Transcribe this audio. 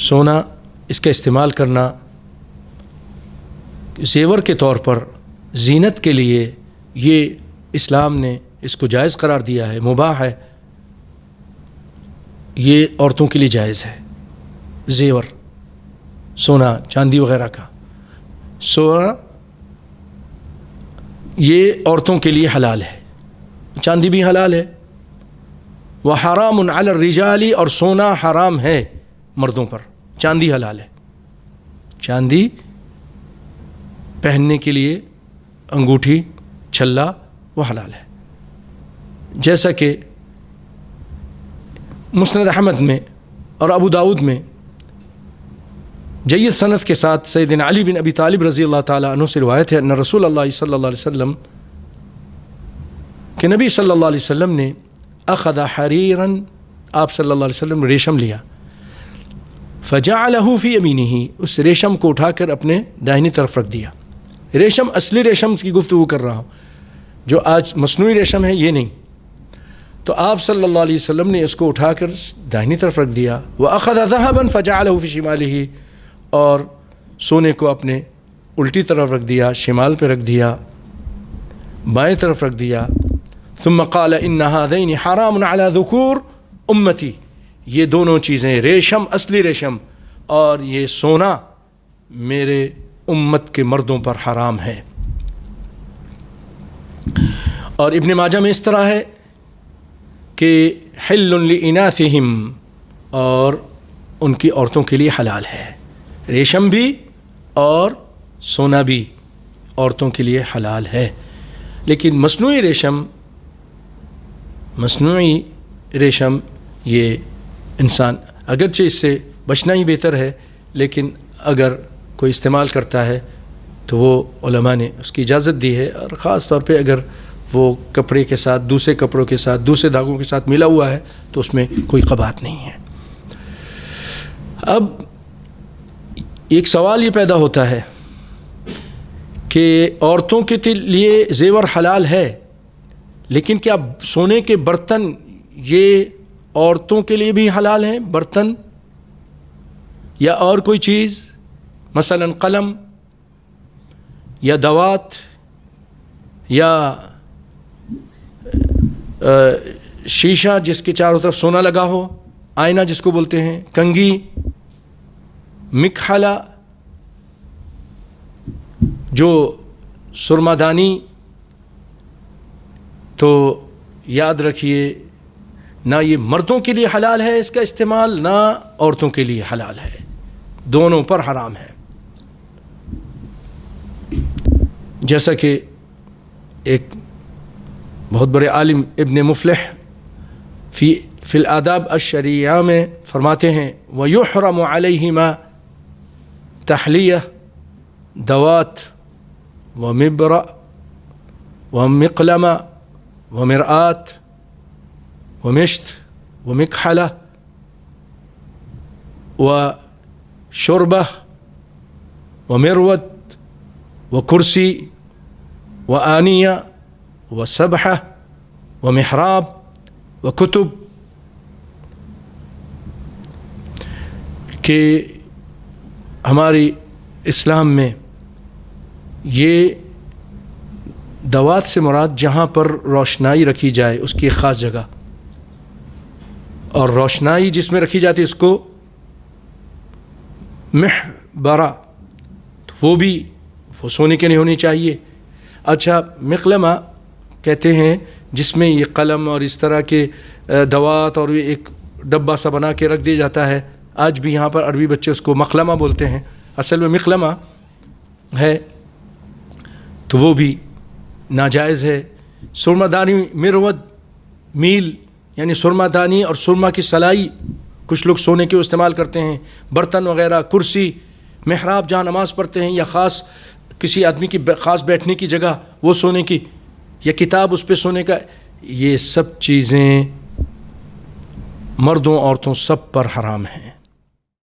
سونا اس کا استعمال کرنا زیور کے طور پر زینت کے لیے، یہ اسلام نے اس کو جائز قرار دیا ہے، مباح ہے، یہ عورتوں کے لیے جائز ہے۔ زیور، سونا چاندی وغیرہ کا سونا یہ عورتوں کے لیے حلال ہے، چاندی بھی حلال ہے۔ وحرام علی الرجال، اور سونا حرام ہے مردوں پر، چاندی حلال ہے۔ چاندی پہننے کے لیے انگوٹھی، چھلا، وہ حلال ہے۔ جیسا کہ مسند احمد میں اور ابو داود میں جید سند کے ساتھ سیدنا علی بن ابی طالب رضی اللہ تعالیٰ عنہ سے روایت ہے ان رسول اللہ صلی اللہ علیہ وسلم کہ نبی صلی اللہ علیہ وسلم نے اخذ حریرا، آپ صلی اللہ علیہ وسلم نے ریشم لیا، فجعلہ فی یمینہ، اس ریشم کو اٹھا کر اپنے داہنی طرف رکھ دیا۔ ریشم، اصلی ریشم کی گفتگو کر رہا ہوں، جو آج مصنوعی ریشم ہے یہ نہیں۔ تو آپ صلی اللہ علیہ وسلم نے اس کو اٹھا کر داہنی طرف رکھ دیا۔ وَأَخَذَ ذَهَبًا فَجَعَلَهُ فِي شِمَالِهِ، اور سونے کو اپنے الٹی طرف رکھ دیا، شمال پہ رکھ دیا، بائیں طرف رکھ دیا۔ ثم قال ان هذين حرام على ذكور امتی، یہ دونوں چیزیں، ریشم، اصلی ریشم، اور یہ سونا میرے امت کے مردوں پر حرام ہے۔ اور ابن ماجہ میں اس طرح ہے کہ حل لاناثہم، اور ان کی عورتوں کے لیے حلال ہے، ریشم بھی اور سونا بھی عورتوں کے لیے حلال ہے۔ لیکن مصنوعی ریشم یہ انسان، اگرچہ اس سے بچنا ہی بہتر ہے، لیکن اگر کوئی استعمال کرتا ہے تو وہ علماء نے اس کی اجازت دی ہے، اور خاص طور پہ اگر وہ کپڑے کے ساتھ، دوسرے کپڑوں کے ساتھ، دوسرے دھاگوں کے ساتھ ملا ہوا ہے تو اس میں کوئی قباحت نہیں ہے۔ اب ایک سوال یہ پیدا ہوتا ہے کہ عورتوں کے لیے زیور حلال ہے، لیکن کیا سونے کے برتن یہ عورتوں کے لیے بھی حلال ہیں؟ برتن یا اور کوئی چیز، مثلا قلم یا دوات یا شیشہ جس کے چاروں طرف سونا لگا ہو، آئینہ جس کو بولتے ہیں، کنگھی، مکحلہ جو سرما دانی، تو یاد رکھیے نہ یہ مردوں کے لیے حلال ہے اس کا استعمال، نہ عورتوں کے لیے حلال ہے، دونوں پر حرام ہے۔ جیسا کہ ایک بہت بڑے عالم ابن مفلح فی الآداب الشرعیہ میں فرماتے ہیں وَيُحْرَمُ عَلَيْهِمَا تَحْلِيَةٌ دوات ومبرأ ومقلمة ومرآت ومشت ومكحلة وشربة ومرود وكرسي وآنية وسبحة ومحراب وكتب، کہ ہماری اسلام میں یہ دوات سے مراد جہاں پر روشنائی رکھی جائے اس کی ایک خاص جگہ، اور روشنائی جس میں رکھی جاتی ہے اس کو محبرہ، وہ بھی وہ سونے کے نہیں ہونی چاہیے۔ اچھا، مقلمہ کہتے ہیں جس میں یہ قلم اور اس طرح کے دوات اور یہ ایک ڈبہ سا بنا کے رکھ دیا جاتا ہے، آج بھی یہاں پر عربی بچے اس کو مقلمہ بولتے ہیں، اصل میں مقلمہ ہے، تو وہ بھی ناجائز ہے۔ سرما دانی، مرود، میل یعنی سرما دانی اور سرما کی سلائی، کچھ لوگ سونے کے استعمال کرتے ہیں، برتن وغیرہ، کرسی، محراب جہاں نماز پڑھتے ہیں، یا خاص کسی آدمی کی خاص بیٹھنے کی جگہ وہ سونے کی، یا کتاب اس پہ سونے کا، یہ سب چیزیں مردوں عورتوں سب پر حرام ہیں۔